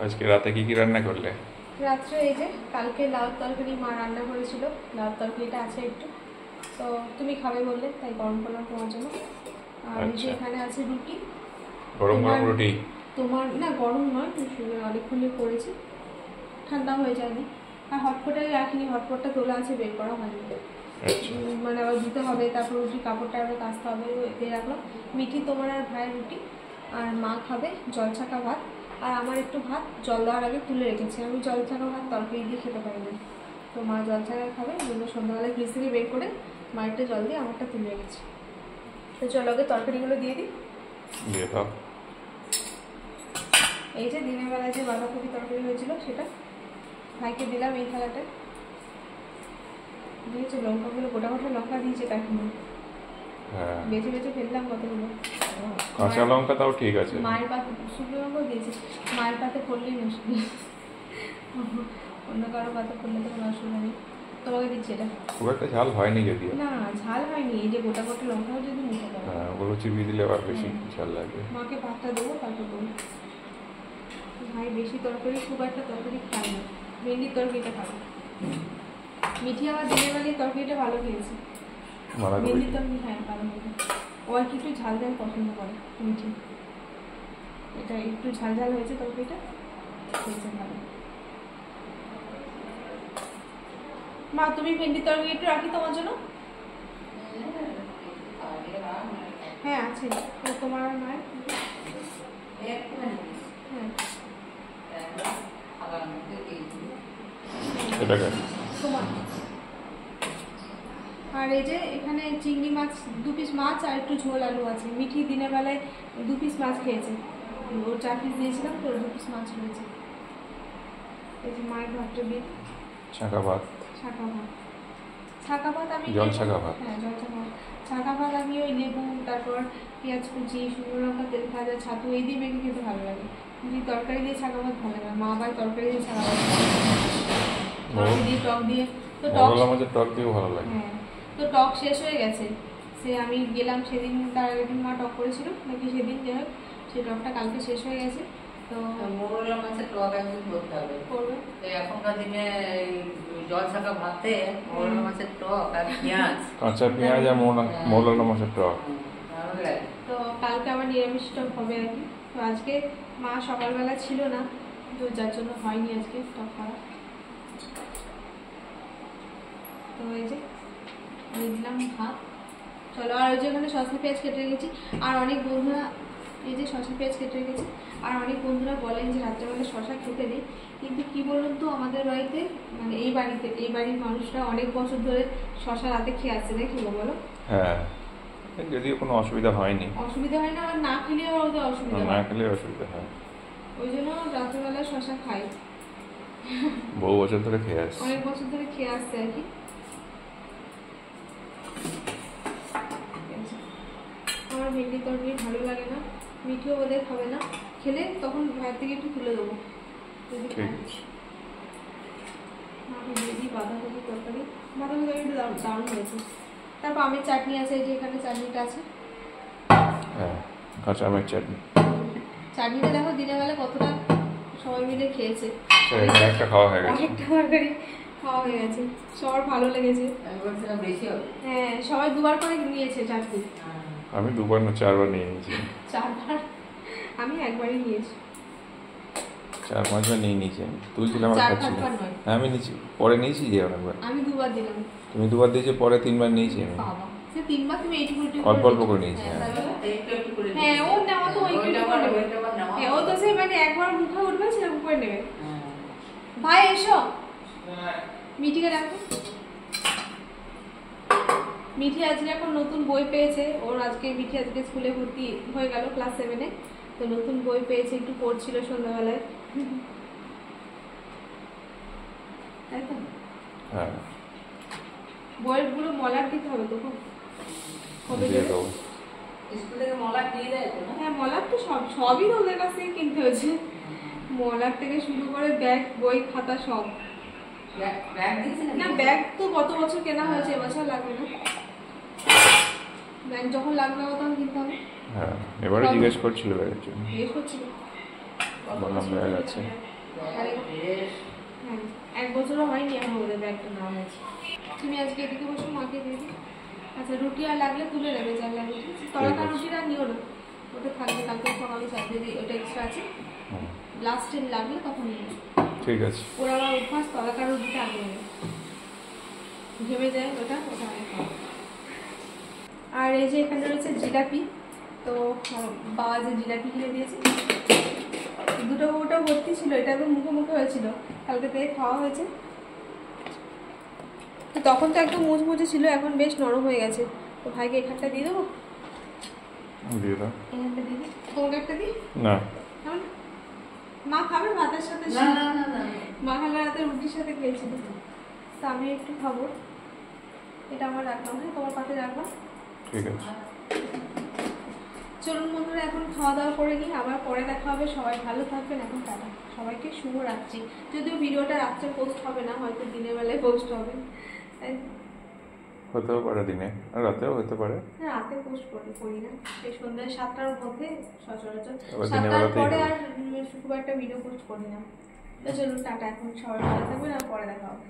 আজকে রাতে কি কি রান্না করলে? রাত্রে এই যে কালকে লাউ তরকারি মা রান্না করেছিল, লাউ তরকারিটা আছে একটু, তো তুমি খাবে বললে তাই গরম করলাম তোমার জন্য। আর এই যে এখানে আছে রুটি। গরম গরম রুটি? তোমার না গরম নয়, অনেকক্ষণ করেছি, ঠান্ডা হয়ে যায়নি। আর হটপটাই রাখিনি, হটপটটা তোলা আছে, বের করা হয়নি, মানে আবার ধুতে হবে, তারপর রুটি কাপড়টা আবার কাচতে হবে, দিয়ে রাখলাম। মিঠি তোমার আর ভাইয়ের রুটি, আর মা খাবে জল ছাকা ভাত, আর আমার একটু ভাত জল দেওয়ার আগে তুলে রেখেছি, আমি জল ছাকা ভাত তরকারি দিয়ে খেতে পারি না, তো মা জল ছাকা খাবে, জন্য সন্ধ্যাবেলায় ফ্রিজ থেকে বের করে মায়েরটা জল দিয়ে আমারটা তুলে রেখেছি। তো চলো আগে তরকারিগুলো দিয়ে দিই। এই যে দিনের বেলায় যে বাঁধাকপি তরকারি হয়েছিল সেটা ভাইকে দিলাম এই থালাটা, দিয়েছে লঙ্কাগুলো, গোটা গোটা লঙ্কা দিয়েছে কাকিমা, বেছে বেছে ফেললাম কতগুলো। কাঁচা লঙ্কা তাও ঠিক আছে, মায়ের পাতে শুকনো লঙ্কাও দিয়েছে, মায়ের পাতে পড়লেই মুশকিল, অন্য কারো পাতে পড়লে তো কোনো অসুবিধা নেই। তোমাকে দিচ্ছি এটা, খুব একটা ঝাল হয়নি যদিও। না ঝাল হয়নি, এই যে গোটা গোটা লঙ্কাও যদি মুখে দেবো, হ্যাঁ ওগুলো চিবিয়ে দিলে আবার বেশি ঝাল লাগবে। মাকে ভাতটা দেবো তারপর দেবো। ভাই বেশি তরকারি, খুব একটা তরকারি খায় না, ভেন্ডির তরকারিটা খাবে। মিঠি আমার দিনের বেলায় তরকারিটা ভালো খেয়েছে, ভেন্ডির তরকারি, হ্যাঁ ভালো খেয়েছে। ও আর কি একটু ঝাল ঝাল পছন্দ করে মিঠি, এটা একটু ঝাল ঝাল হয়েছে তরকারিটা, খেয়েছে ভালো। মা তুমি ভেন্ডির তরকারি একটু রাখি তোমার জন্য। হ্যাঁ আছে, তোমার আর মায়ের, হ্যাঁ। আর এই যে এখানে চিংড়ি মাছ 2 পিস মাছ আর একটু ঝোল আলু আছে। মিঠি দিনের বেলায় 2 পিস মাছ খেয়েছে, ওর 4 পিস দিয়েছিলাম তো 2 পিস মাছ রয়েছে। এই যে মায়ের ভাতটা দিয়ে ছাকা ভাত, ছাকা ভাত, ছাকা ভাত আমি জল ছাকা ভাত, হ্যাঁ জল ছাকা ভাত, ছাকা ভাত আমি ওই লেবু, তারপর পেঁয়াজ কুচি, শুকনো লঙ্কা, তেল ভাজা, ছাতু এই দিয়ে মেখে খেতে ভালো লাগে। যদি তরকারি দিয়ে ছাকা ভাত ভালো লাগে, মা আবার তরকারি দিয়ে ছাকা ভাত দিয়ে টক দিয়ে, তো টক দিয়েও ভালো লাগে। হ্যাঁ, তো টক শেষ হয়ে গেছে, সে আমি গেলাম সেদিন, তার আগের দিন মা টক করেছিল নাকি সেদিন, যাই হোক সেই টকটা কালকে শেষ হয়ে গেছে। তো মোরলা মাছের টক একদিন করতে হবে, করবে এখনকার দিনে জল ছাকা ভাতে মোরলা মাছের টক আর পেঁয়াজ, কাঁচা পেঁয়াজ আর মোরলা মাছের টক, তো কালকে আমার নিরামিষ টক হবে আর কি। তো আজকে মা সকালবেলা ছিল না, তো যার জন্য হয়নি আজকে টক করা। তো এই যে দিলাম ভাত, চলো। আর ওই যে ওখানে শসা পেঁয়াজ কেটে রেখেছি, আর অনেক বন্ধুরা, এই যে শসা পেঁয়াজ কেটে রেখেছি, আর অনেক বন্ধুরা বলেন যে রাত্রেবেলা শসা খেতে নেই, কিন্তু কি বলুন তো, আমাদের বাড়িতে মানে এই বাড়ির মানুষরা অনেক বছর ধরে শসা রাতে খেয়ে আসছে, নাকি বলো? হ্যাঁ যদিও কোনো অসুবিধা হয়নি, অসুবিধা হয় না, আর না খেলে আবার ওদের অসুবিধা, না খেলে অসুবিধা হয়, ওই জন্য রাত্রেবেলা শসা খাই, বহু বছর ধরে খেয়ে আসছে, অনেক বছর ধরে খেয়ে আসছে আর কি। আমার ভেন্ডি তরকারি ভালো লাগে না, মিঠিও ওদের খাবে না, খেলে তখন ভাইয়ের থেকে একটু তুলে দেবো যদি খায়। আমি দিয়ে দিই বাঁধাকপি তরকারি, বাঁধাকপি তরকারি দারুণ হয়েছে। তারপর আমের চাটনি আছে, এই যে এখানে চাটনিটা আছে, হ্যাঁ কাঁচা আমের চাটনি। চাটনিটা দেখো দিনের বেলা কতটা সবাই মিলে খেয়েছে, একটা খাওয়া হয়ে গেছে, অনেকটা তরকারি খাওয়া হয়ে গেছে, সবার ভালো লেগেছে। হ্যাঁ সবাই 2বার করে নিয়েছে চাটনি, আমি 2বার না 4বার নিয়ে নিয়েছি, 4বার, আমি একবারই নিয়েছি, 4-5 বার নিয়ে নিয়েছি, আমি তুলছিলাম আর খাচ্ছিলাম। হ্যাঁ আমি নিয়েছি, পরে নিয়েছি যে অনেকবার, আমি 2বার দিলাম, তুমি 2বার দিয়েছো, পরে 3বার নিয়েছি আমি, বাবা সে 3বার তুমি এইটুকু অল্প অল্প করে নিয়েছি। হ্যাঁ ও নেওয়া তো ওইটুকু করে নেবে, হ্যাঁ ও তো সেই মানে একবার মুখে উঠবে সেরকম করে নেবে। ভাই এসো, মিঠিকে ডাকো। মিঠি আজকে এখন নতুন বই পেয়েছে, মিঠি আজকে স্কুলে ভর্তি হয়ে গেল ক্লাস 7-এ, তো নতুন বই পেয়েছে, একটু পড়ছিল সন্ধ্যাবেলায়, তাই তো? হ্যাঁ বইগুলো মলার দিতে হবে তো, কবে স্কুল থেকে মলার দিয়ে দেয় তো? হ্যাঁ মলার তো সবই ওদের কাছ থেকে কিনতে হয়েছে, মলার থেকে শুরু করে ব্যাগ, বই, খাতা সব। না ব্যাগ তো গত বছর কেনা হয়েছে, এবছর লাগবে না, ব্যাগ যখন লাগবে তখন কিনতে হবে। হ্যাঁ এবারে জিজ্ঞেস করছিল ব্যাগের জন্য, জিজ্ঞেস করছিল বললাম ব্যাগ আছে। হ্যাঁ 1 বছরও হয়নি এখন ওদের ব্যাগটা নেওয়া হয়েছে। তুমি আজকে এদিকে বসো, মাকে দিয়ে দিই। আচ্ছা রুটি আর লাগলে তুলে নেবে, জানলা রুটি তলাকার রুটিটা নিও না, ওটা থাকবে কালকে সকালে চাইবে, ওটা এক্সট্রা আছে, লাস্ট টাইম লাগলে তখন নিয়ে। ঠিক আছে। ওরা আমার অভ্যাস তলাকার রুটিটা আগে নেবে, ঘেমে যায় ওটা, ওটা আগে খাওয়া। আর এই যে এখানে রয়েছে জিলাপি, তো বাবা যে জিলাপি কিনে দিয়েছে, দুটো ওটা ভর্তি ছিল, এটা তো মুখে মুখে হয়েছিল, কালকে থেকে খাওয়া হয়েছে। তো তখন তো একদম মুচমুচে ছিল, এখন বেশ নরম হয়ে গেছে। তো ভাইকে এখানটা দিয়ে দেবো, দিয়ে দাও। এখানটা দিয়ে দিই, তোমাকে একটা দিই না, মা খাবে ভাতের সাথে, না না না না, মা কাল রাতে রুটির সাথে খেয়েছিল, তো আমি একটু খাবো। এটা আমার রাখলাম, হ্যাঁ তোমার পাতে রাখলাম। ঠিক আছে। চলুন বন্ধুরা এখন খাওয়া দাওয়া করে নিই, আবার পরে দেখা হবে। সবাই ভালো থাকবেন, এখন টাটা, সবাইকে শুভ রাত্রি। যদিও ভিডিওটা রাত্রে পোস্ট হবে না, হয়তো দিনের বেলায় পোস্ট হবে, তাই হতেও পারে দিনে, আর রাতেও হতে পারে। রাতে পোস্ট করি না, এই সন্ধ্যা 7টার মধ্যে সচরাচর, আবার দিনের 7টার বেলাতেই পরে হবে। আর শুক্রবার একটা ভিডিও পোস্ট করি না। তো চলুন টাটা, এখন সবাই ভালো থাকবেন, আর পরে দেখা হবে।